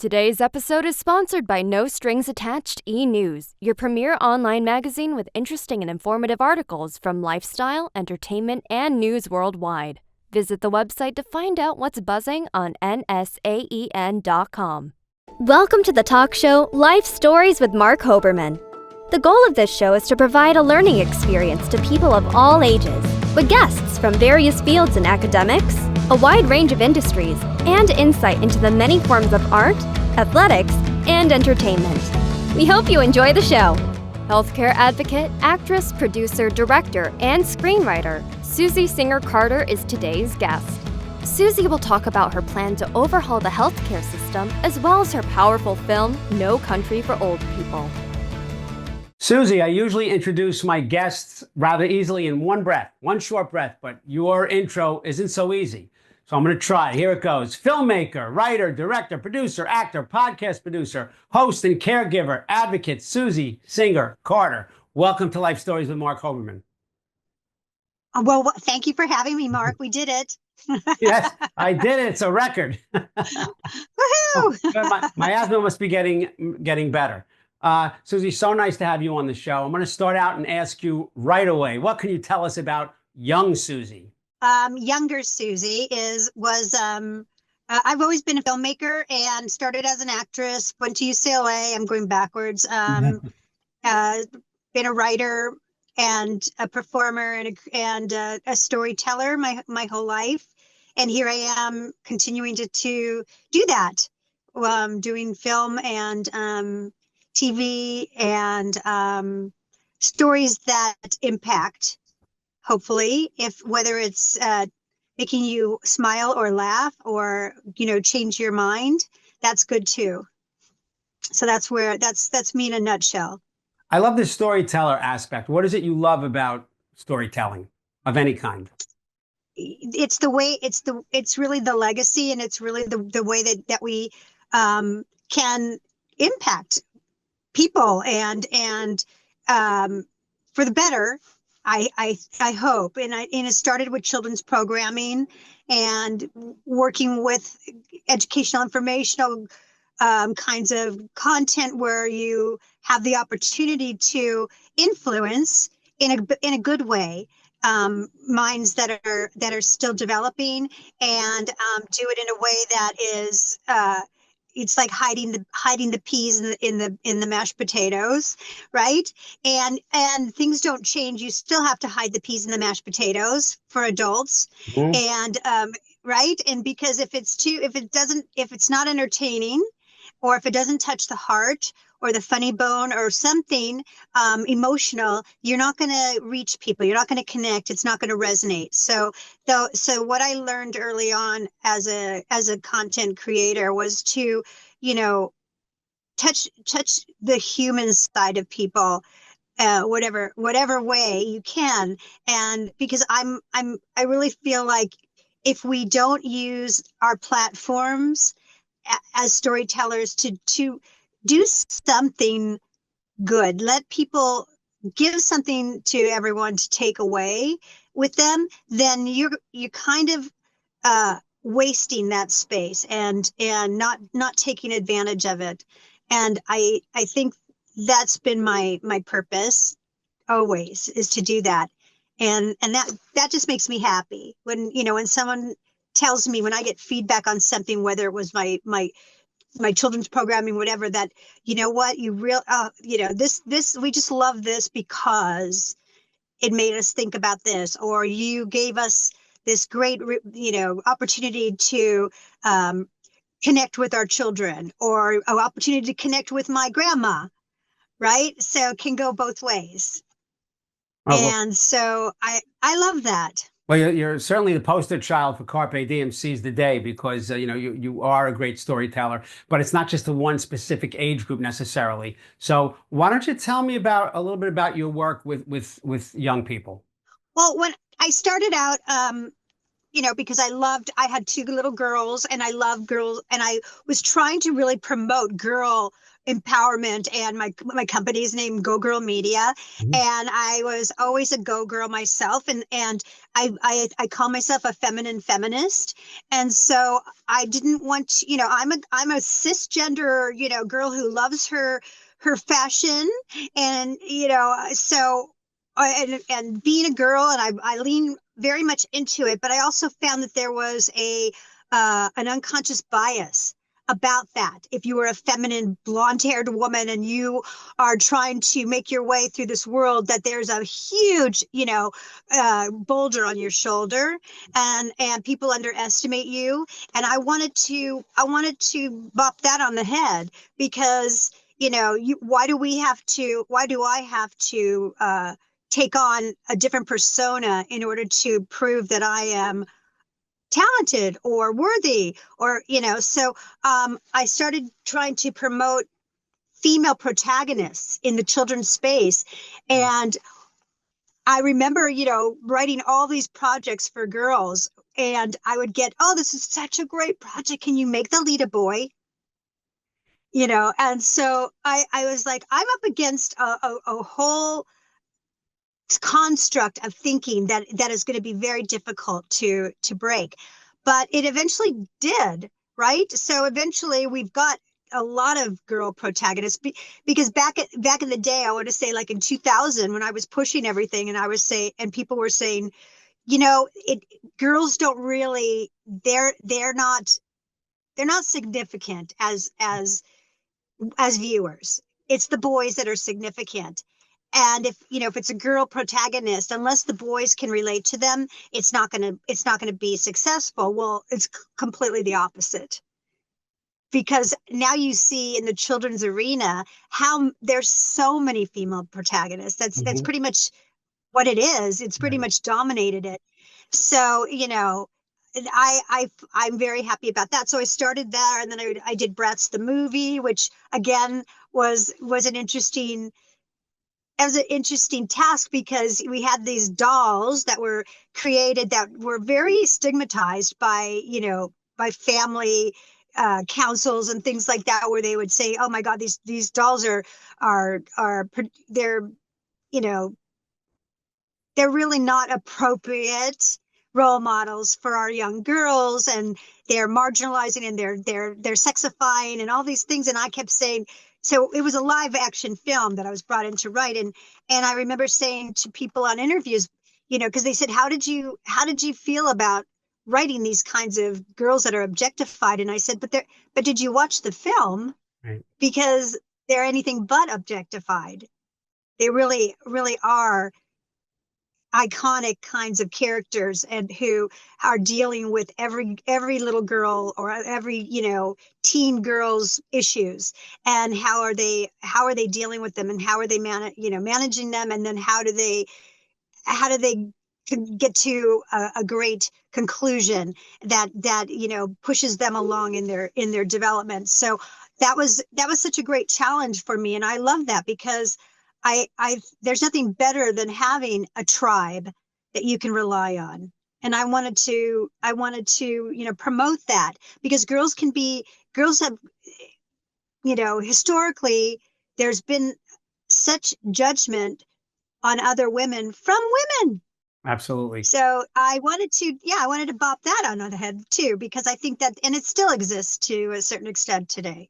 Today's episode is sponsored by No Strings Attached e-News, your premier online magazine with interesting and informative articles from lifestyle, entertainment, and news worldwide. Visit the website to find out what's buzzing on nsaen.com. Welcome to the talk show Life Stories with Marc Hoberman. The goal of this show is to provide a learning experience to people of all ages, with guests from various fields in academics, a wide range of industries, and insight into the many forms of art, athletics, and entertainment. We hope you enjoy the show. Healthcare advocate, actress, producer, director, and screenwriter, Susie Singer-Carter is today's guest. Susie will talk about her plan to overhaul the healthcare system, as well as her powerful film, No Country for Old People. Susie, I usually introduce my guests rather easily in one breath, one short breath, but your intro isn't so easy. So I'm going to try. Here it goes. Filmmaker, writer, director, producer, actor, podcast producer, host, and caregiver, advocate, Susie Singer-Carter. Welcome to Life Stories with Marc Hoberman. Well, thank you for having me, Mark. We did it. Yes, I did it. It's a record. Woohoo! My asthma must be getting better. Susie, so nice to have you on the show. I'm going to start out and ask you right away, what can you tell us about young Susie? Younger Susie I've always been a filmmaker and started as an actress, went to UCLA. I'm going backwards. Been a writer and a performer and a storyteller my whole life. And here I am continuing to do that, doing film and TV and stories that impact, hopefully, whether it's making you smile or laugh or, change your mind, that's good too. So that's me in a nutshell. I love the storyteller aspect. What is it you love about storytelling of any kind? It's the way, it's really the legacy, and it's really the way that we can impact people and for the better. I hope, and it started with children's programming and working with educational, informational kinds of content where you have the opportunity to influence in a good way minds that are still developing, and do it in a way that is it's like hiding the peas in the mashed potatoes, right? And things don't change. You still have to hide the peas in the mashed potatoes for adults. Mm-hmm. And right? And because if it's not entertaining, or if it doesn't touch the heart or the funny bone or something emotional, you're not going to reach people. You're not going to connect. It's not going to resonate. So what I learned early on as a content creator was to, touch the human side of people, whatever way you can. And because I really feel like if we don't use our platforms as storytellers to do something good, let people give something to everyone to take away with them, then you're kind of wasting that space and not taking advantage of it. And I think that's been my purpose always, is to do that. And that just makes me happy when someone tells me, when I get feedback on something, whether it was my children's programming, whatever, that, what this, we just love this because it made us think about this, or you gave us this great, opportunity to connect with our children, or an opportunity to connect with my grandma, right? So it can go both ways. And so I love that. Well, you're certainly the poster child for Carpe Diem, seize the day, because you are a great storyteller, but it's not just the one specific age group necessarily. So why don't you tell me a little bit about your work with young people? Well, when I started out, because I had two little girls, and I love girls, and I was trying to really promote girl empowerment, and my company's name Go Girl Media, Mhm. and I was always a go girl myself, and I call myself a feminine feminist, and so I didn't want to, I'm a cisgender, girl who loves her fashion, and so and being a girl, and I lean very much into it, but I also found that there was an unconscious bias about that. If you were a feminine blonde-haired woman and you are trying to make your way through this world, that there's a huge, boulder on your shoulder, and people underestimate you. And I wanted to bop that on the head, because why do I have to take on a different persona in order to prove that I am talented or worthy, or so I started trying to promote female protagonists in the children's space. And I remember writing all these projects for girls, and I would get, oh, this is such a great project, can you make the lead a boy? And so I was like, I'm up against a whole construct of thinking that is going to be very difficult to break, but it eventually did. Right, so eventually we've got a lot of girl protagonists, because back in the day, I want to say like in 2000, when I was pushing everything, and and people were saying, girls don't really, they're not significant as viewers. It's the boys that are significant. And if it's a girl protagonist, unless the boys can relate to them, it's not gonna be successful. Well, it's completely the opposite, because now you see in the children's arena how there's so many female protagonists. That's Mhm. pretty much what it is. It's pretty Right. much dominated it. So, I'm very happy about that. So I started there, and then I did Bratz the movie, which again was an interesting as an interesting task, because we had these dolls that were created that were very stigmatized by family councils and things like that, where they would say, oh my God, these dolls are they're you know they're really not appropriate role models for our young girls, and they're marginalizing, and they're sexifying and all these things. And I kept saying, so it was a live action film that I was brought in to write, and I remember saying to people on interviews, because they said, how did you feel about writing these kinds of girls that are objectified? And I said, but did you watch the film? Right. Because they're anything but objectified. They really really are iconic kinds of characters, and who are dealing with every little girl, or every teen girl's issues, and how are they dealing with them, and how are they managing them, and then how do they get to a great conclusion that pushes them along in their development. So that was such a great challenge for me, and I love that, because I there's nothing better than having a tribe that you can rely on. And I wanted to promote that, because girls have, historically, there's been such judgment on other women from women. Absolutely. So I wanted to bop that on the head too, because I think that, and it still exists to a certain extent today.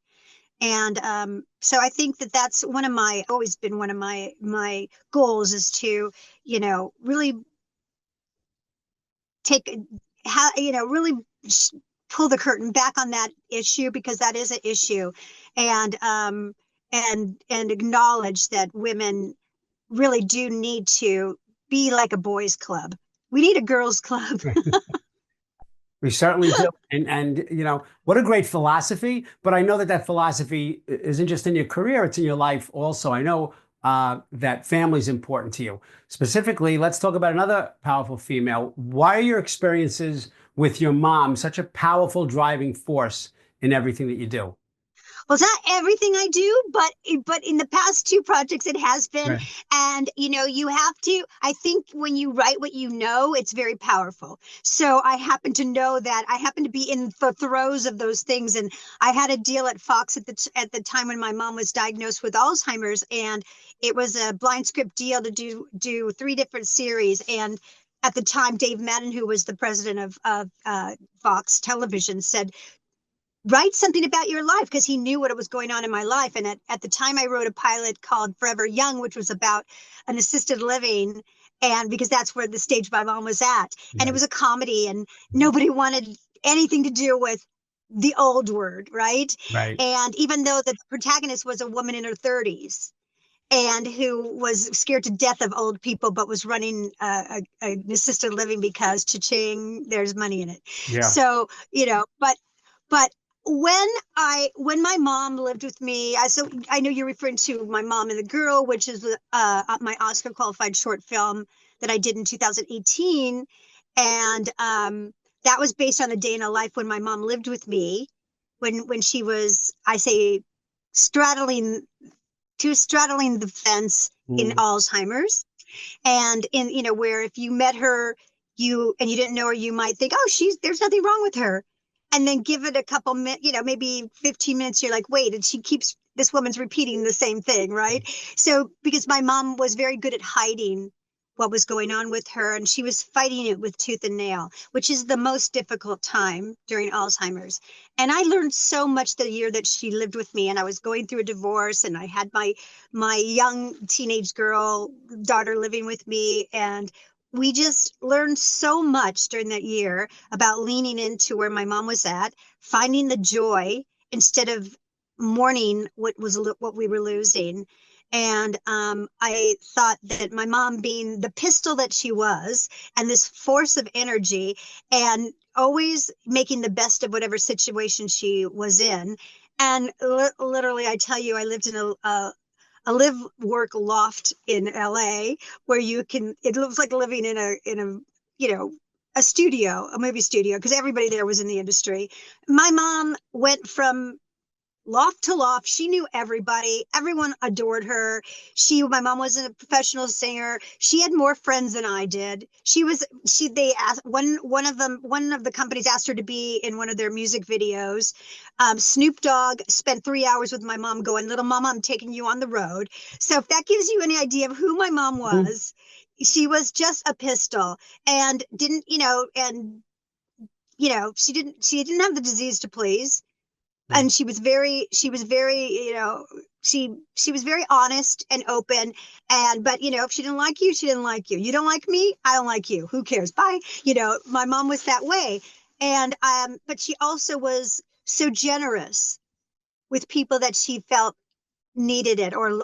And so I think that that's always been one of my goals, is to, really take, really pull the curtain back on that issue, because that is an issue, and acknowledge that women really do need to be like a boys' club. We need a girls' club. We certainly do. And what a great philosophy. But I know that philosophy isn't just in your career, it's in your life also. I know that family is important to you. Specifically, let's talk about another powerful female. Why are your experiences with your mom such a powerful driving force in everything that you do? Well, it's not everything I do, but in the past two projects, it has been. Right. And you have to. I think when you write what you know, it's very powerful. So I happen to know that I happen to be in the throes of those things, and I had a deal at Fox at the time when my mom was diagnosed with Alzheimer's, and it was a blind script deal to do three different series. And at the time, Dave Madden, who was the president of Fox Television, said, write something about your life, because he knew what was going on in my life. And at the time, I wrote a pilot called Forever Young, which was about an assisted living. And because that's where the stage my mom was at. And it was a comedy, and nobody wanted anything to do with the old word, right? Right. And even though the protagonist was a woman in her 30s and who was scared to death of old people, but was running an assisted living because cha-ching, there's money in it. Yeah. So, but when my mom lived with me, so I know you're referring to My Mom and the Girl, which is my Oscar qualified short film that I did in 2018. And that was based on a day in a life when my mom lived with me, when she was, I say, straddling the fence in Alzheimer's. And where if you met her, you didn't know her, you might think, oh, there's nothing wrong with her. And then give it a couple minutes, maybe 15 minutes, you're like, wait, and this woman's repeating the same thing, right? So, because my mom was very good at hiding what was going on with her, and she was fighting it with tooth and nail, which is the most difficult time during Alzheimer's. And I learned so much the year that she lived with me, and I was going through a divorce, and I had my young teenage daughter living with me, and we just learned so much during that year about leaning into where my mom was at, finding the joy instead of mourning what we were losing. And I thought that my mom, being the pistol that she was, and this force of energy, and always making the best of whatever situation she was in. And literally, I tell you, I lived in a live work loft in LA where it looks like living in a studio, a movie studio, because everybody there was in the industry. My mom went from loft to loft. She knew everybody. Everyone adored her. My mom wasn't a professional singer. She had more friends than I did. They asked one of the companies asked her to be in one of their music videos. Snoop Dogg spent 3 hours with my mom going, little mama, I'm taking you on the road. So if that gives you any idea of who my mom was, she was just a pistol, and she didn't have the disease to please. And she was very, she was very honest and open. But if she didn't like you, she didn't like you. You don't like me, I don't like you. Who cares? Bye. My mom was that way. And but she also was so generous with people that she felt needed it or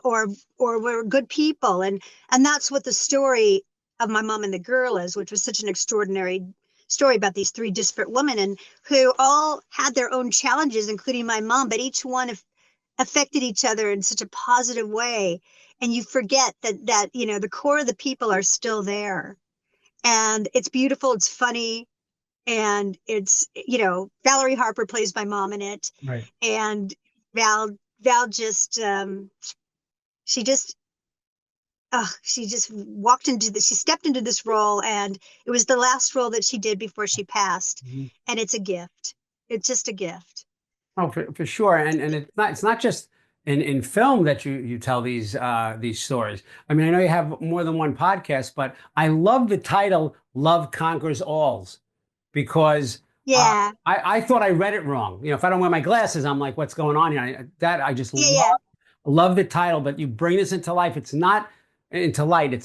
were good people. And that's what the story of My Mom and the Girl is, which was such an extraordinary story about these three disparate women, and who all had their own challenges, including my mom, but each one affected each other in such a positive way. And you forget that the core of the people are still there. And it's beautiful, it's funny, and it's Valerie Harper plays my mom in it. Right. And Val just she just she stepped into this role, and it was the last role that she did before she passed. And it's a gift. It's just a gift. Oh, for sure. And it's not just in film that you tell these stories. I mean, I know you have more than one podcast, but I love the title Love Conquers Alls, because I thought I read it wrong. If I don't wear my glasses, I'm like, what's going on here? I just love the title, but you bring this into light. It's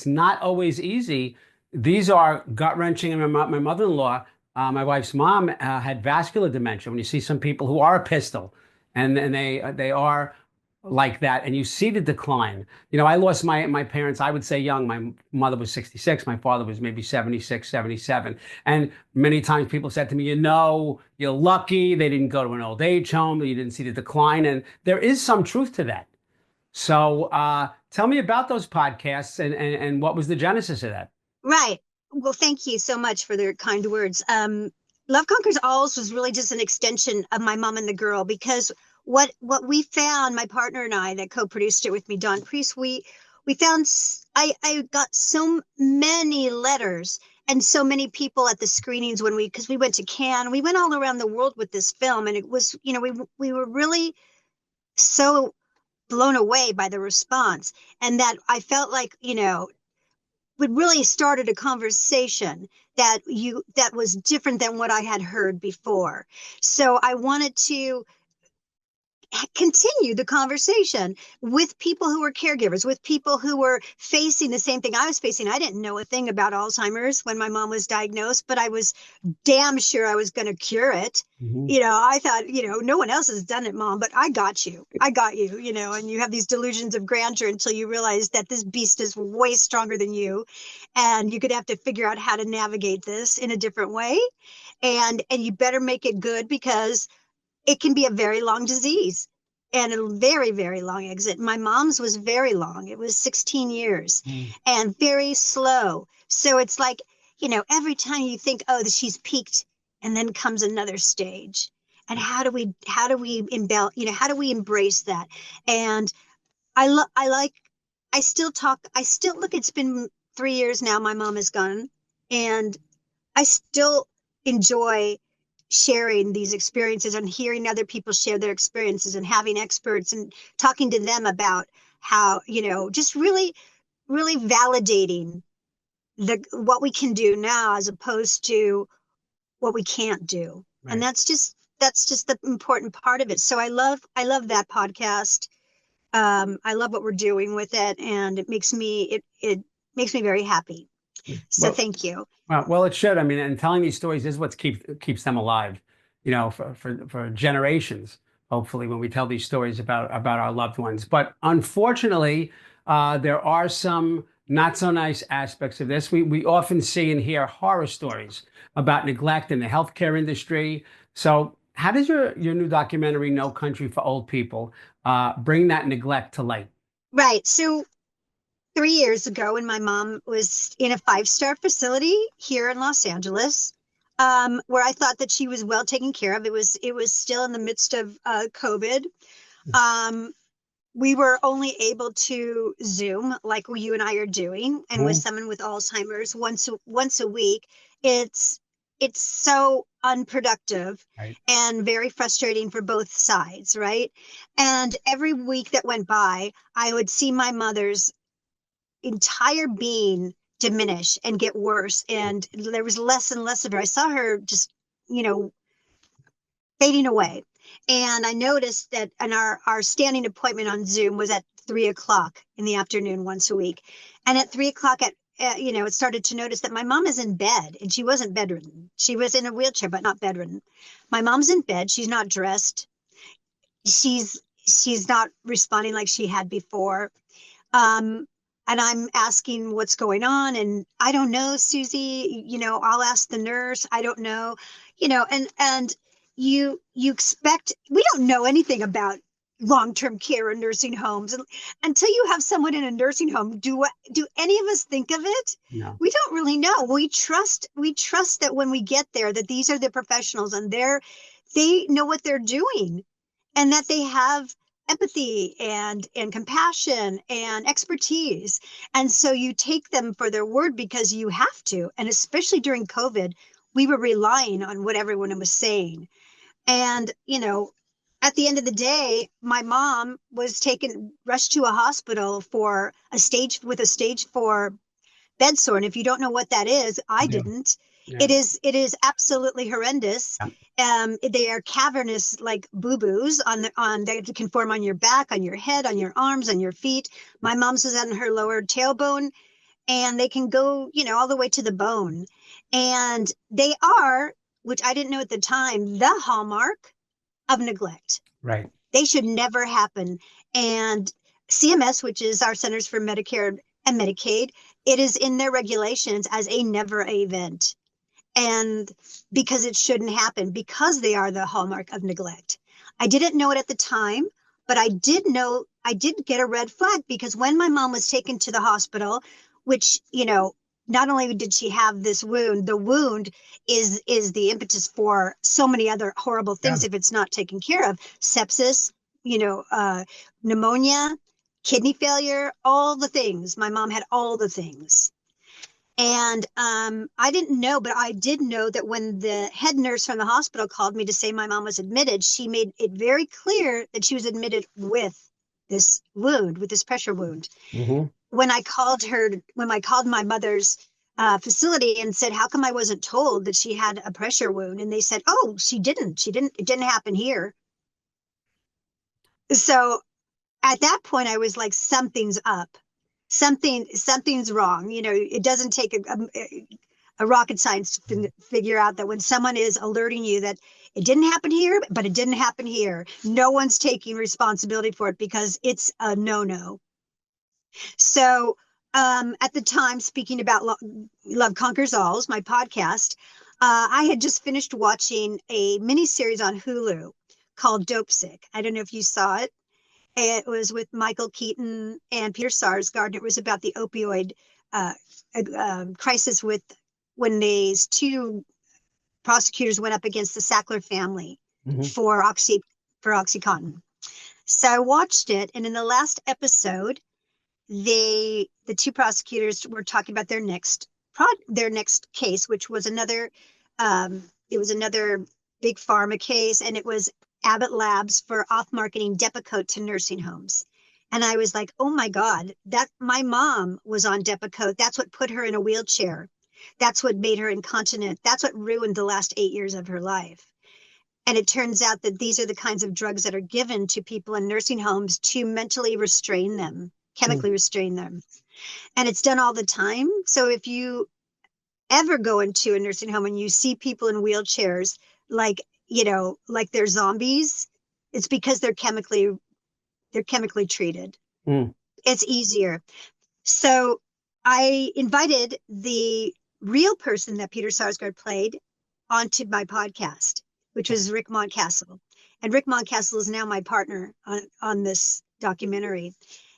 not always easy. These are gut-wrenching. And my mother-in-law, my wife's mom, had vascular dementia. When you see some people who are a pistol, and they are like that, and you see the decline. I lost my parents, I would say, young. My mother was 66. My father was maybe 76, 77. And many times people said to me, you're lucky they didn't go to an old age home, you didn't see the decline. And there is some truth to that. So tell me about those podcasts, and what was the genesis of that? Right. Well, thank you so much for their kind words. Love Conquers Alls was really just an extension of My Mom and the Girl, because what we found, my partner and I that co-produced it with me, Don Priest, we found I got so many letters and so many people at the screenings because we went to Cannes, we went all around the world with this film, and it was, we were really so blown away by the response, and that I felt like, we really started a conversation that was different than what I had heard before. So I wanted to continue the conversation with people who were caregivers, with people who were facing the same thing I was facing. I didn't know a thing about Alzheimer's when my mom was diagnosed, but I was damn sure I was going to cure it. I thought, no one else has done it, Mom, but I got you. And you have these delusions of grandeur until you realize that this beast is way stronger than you. And you're going to have to figure out how to navigate this in a different way. And you better make it good, because it can be a very long disease and a very, very long exit. My mom's was very long. It was 16 years and very slow. So it's like, every time you think, oh, she's peaked, and then comes another stage. And how do we embrace that? And I still look, it's been 3 years now, my mom is gone, and I still enjoy sharing these experiences and hearing other people share their experiences and having experts and talking to them about how, just really, really validating what we can do now as opposed to what we can't do. Right. And that's just the important part of it. So I love that podcast. I love what we're doing with it, and it makes me very happy. So thank you. Well, it should. I mean, and telling these stories is what keeps them alive, for generations, hopefully, when we tell these stories about our loved ones. But unfortunately, there are some not so nice aspects of this. We often see and hear horror stories about neglect in the healthcare industry. So how does your new documentary, No Country for Old People, bring that neglect to light? Right. So 3 years ago, when my mom was in a 5-star facility here in Los Angeles, where I thought that she was well taken care of. It was still in the midst of COVID. We were only able to Zoom like you and I are doing, and with someone with Alzheimer's once a week. It's so unproductive, right, and very frustrating for both sides, right? And every week that went by, I would see my mother's entire being diminish and get worse, and there was less and less of her. I saw her just fading away, and I noticed that, and our standing appointment on Zoom was at 3:00 in the afternoon once a week, and at 3:00 it started to notice that my mom is in bed, and she wasn't bedridden. She was in a wheelchair but not bedridden. My mom's in bed. She's not dressed. She's not responding like she had before. And I'm asking what's going on. And I don't know, Susie, I'll ask the nurse. I don't know, and you expect, we don't know anything about long-term care or nursing homes. And until you have someone in a nursing home, do any of us think of it? No. We don't really know. We trust that when we get there, that these are the professionals, and they know what they're doing, and that they have empathy and compassion and expertise. And so you take them for their word because you have to. And especially during COVID, we were relying on what everyone was saying. And, at the end of the day, my mom was rushed to a hospital for stage 4 bed sore. And if you don't know what that is, I didn't. Yeah. It is absolutely horrendous. Yeah. They are cavernous, like boo-boos that can form on your back, on your head, on your arms, on your feet. My mom's was on her lower tailbone, and they can go, all the way to the bone. And they are, which I didn't know at the time, the hallmark of neglect. Right. They should never happen. And CMS, which is our Centers for Medicare and Medicaid, it is in their regulations as a never event. And because it shouldn't happen, because they are the hallmark of neglect. I didn't know it at the time, but I did get a red flag, because when my mom was taken to the hospital, which, not only did she have this wound, the wound is the impetus for so many other horrible things if it's not taken care of. Sepsis, pneumonia, kidney failure, all the things. My mom had all the things. And I didn't know, but I did know that when the head nurse from the hospital called me to say my mom was admitted, she made it very clear that she was admitted with this wound, with this pressure wound. Mm-hmm. When I called my mother's facility and said, how come I wasn't told that she had a pressure wound? And they said, oh, it didn't happen here. So at that point, I was like, something's up. Something's wrong. It doesn't take a rocket science to figure out that when someone is alerting you that it didn't happen here, but it didn't happen here, no one's taking responsibility for it because it's a no-no. So at the time, speaking about Love Conquers All, my podcast, I had just finished watching a miniseries on Hulu called Dope Sick. I don't know if you saw it. It was with Michael Keaton and Peter Sarsgaard. It was about the opioid crisis when these two prosecutors went up against the Sackler family for OxyContin. So I watched it, and in the last episode, the two prosecutors were talking about their next case, which was another big pharma case, and it was Abbott Labs for off-marketing Depakote to nursing homes. And I was like, oh my God, that my mom was on Depakote. That's what put her in a wheelchair. That's what made her incontinent. That's what ruined the last 8 years of her life. And it turns out that these are the kinds of drugs that are given to people in nursing homes to mentally restrain them, chemically restrain them. And it's done all the time. So if you ever go into a nursing home and you see people in wheelchairs, like they're zombies, it's because they're chemically treated. It's easier. So I invited the real person that Peter Sarsgaard played onto my podcast, which was Rick Moncastle. And Rick Moncastle is now my partner on this documentary.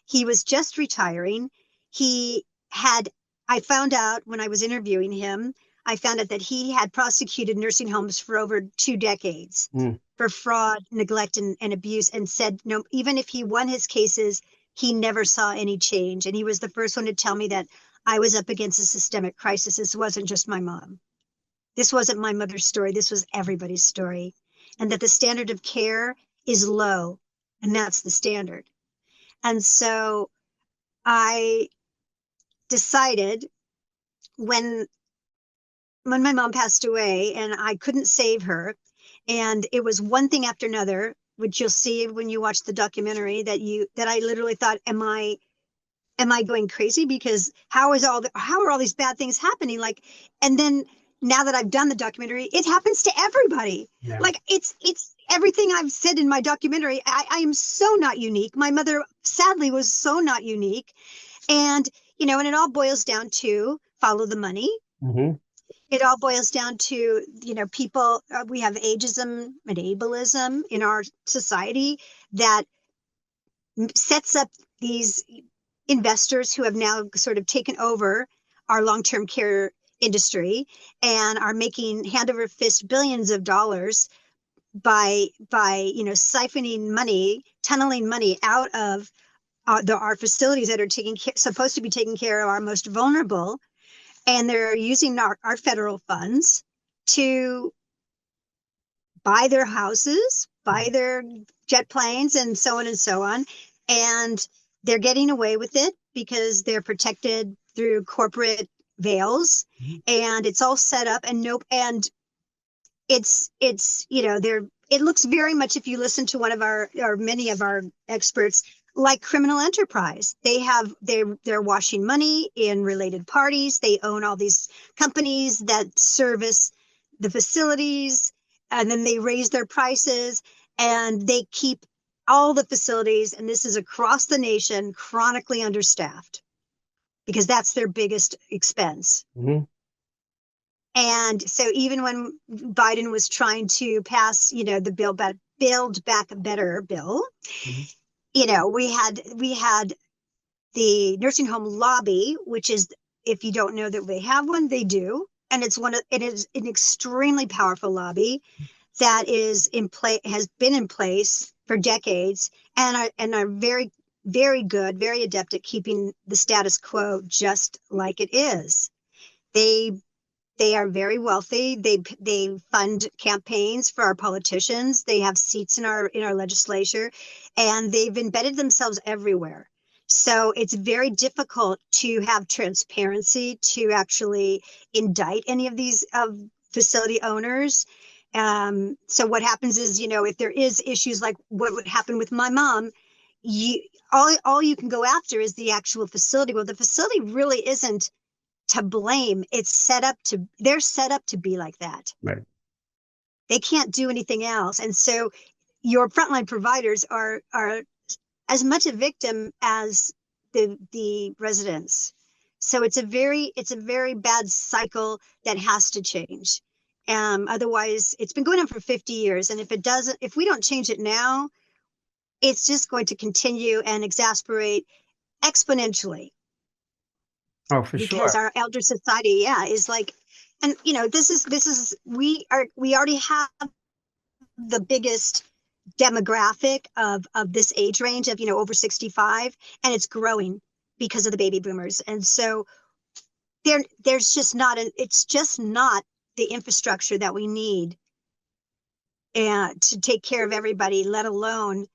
He was just retiring. I found out when I was interviewing him, I found out that he had prosecuted nursing homes for over 2 decades for fraud, neglect, and abuse, and said, no, even if he won his cases, he never saw any change. And he was the first one to tell me that I was up against a systemic crisis. This wasn't just my mom. This wasn't my mother's story. This was everybody's story. And that the standard of care is low, and that's the standard. And so I decided when my mom passed away and I couldn't save her, and it was one thing after another, which you'll see when you watch the documentary, that I literally thought, am I going crazy? Because how are all these bad things happening? And then now that I've done the documentary, it happens to everybody. Yeah. It's everything I've said in my documentary. I am so not unique. My mother sadly was so not unique. And, and it all boils down to follow the money. It all boils down to, people, we have ageism and ableism in our society that sets up these investors who have now sort of taken over our long-term care industry and are making hand over fist billions of dollars by siphoning money, tunneling money out of our facilities that are supposed to be taking care of our most vulnerable. And they're using our federal funds to buy their houses, buy their jet planes, and so on and so on. And they're getting away with it because they're protected through corporate veils, and it's all set up. And it looks very much, if you listen to many of our experts, like criminal enterprise. They're washing money in related parties. They own all these companies that service the facilities, and then they raise their prices, and they keep all the facilities, and this is across the nation, chronically understaffed, because that's their biggest expense. And so even when Biden was trying to pass, the Build Back Better bill, we had the nursing home lobby, which is if you don't know that they have one, they do. And it is an extremely powerful lobby that is in place, has been in place for decades, and are very, very good, very adept at keeping the status quo just like it is. They are very wealthy. They fund campaigns for our politicians. They have seats in our legislature, and they've embedded themselves everywhere. So it's very difficult to have transparency to actually indict any of these facility owners. So what happens is, if there is issues like what would happen with my mom, all you can go after is the actual facility. Well, the facility really isn't to blame. They're set up to be like that. Right. They can't do anything else. And so your frontline providers are as much a victim as the residents. So it's a very bad cycle that has to change. Otherwise, it's been going on for 50 years. And if we don't change it now, it's just going to continue and exasperate exponentially. Oh, for sure. Because our elder society, is like, and we already have the biggest demographic of this age range of, over 65, and it's growing because of the baby boomers. And so it's just not the infrastructure that we need to take care of everybody, let alone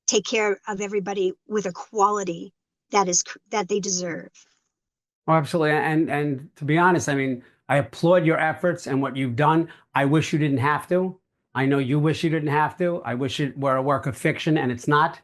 take care of everybody with a quality that they deserve. Oh, absolutely. And to be honest, I mean, I applaud your efforts and what you've done. I wish you didn't have to. I know you wish you didn't have to. I wish it were a work of fiction, and it's not.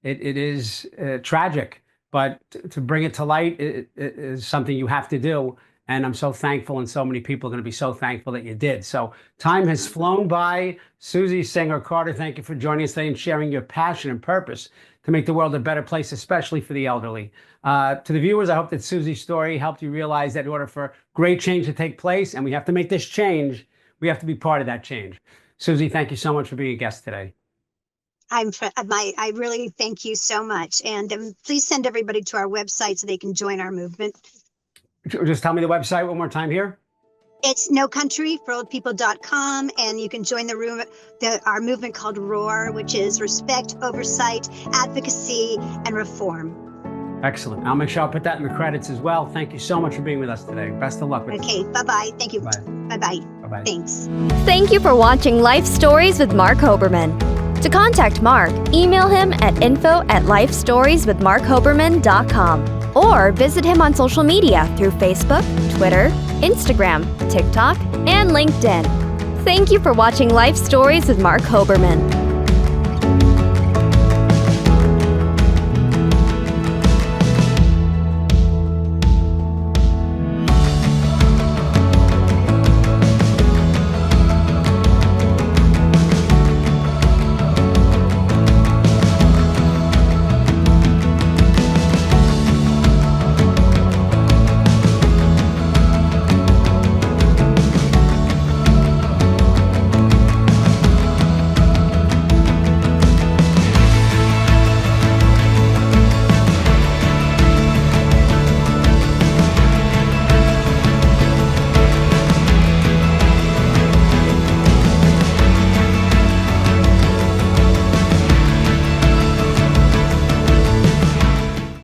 It is tragic, but to bring it to light it is something you have to do. And I'm so thankful, and so many people are going to be so thankful that you did. So time has flown by. Susie Singer-Carter, thank you for joining us today and sharing your passion and purpose to make the world a better place, especially for the elderly. To the viewers, I hope that Susie's story helped you realize that in order for great change to take place, and we have to make this change, we have to be part of that change. Susie, thank you so much for being a guest today. I really thank you so much. And please send everybody to our website so they can join our movement. Just tell me the website one more time here. It's nocountryforoldpeople.com, and you can join our movement called ROAR, which is Respect, Oversight, Advocacy, and Reform. Excellent. I'll make sure I'll put that in the credits as well. Thank you so much for being with us today. Best of luck with Okay, bye-bye. Thank you. Bye. Bye-bye. Bye-bye. Thanks. Thank you for watching Life Stories with Marc Hoberman. To contact Marc, email him at info@lifestorieswithmarchoberman.com or visit him on social media through Facebook, Twitter, Instagram, TikTok, and LinkedIn. Thank you for watching Life Stories with Marc Hoberman.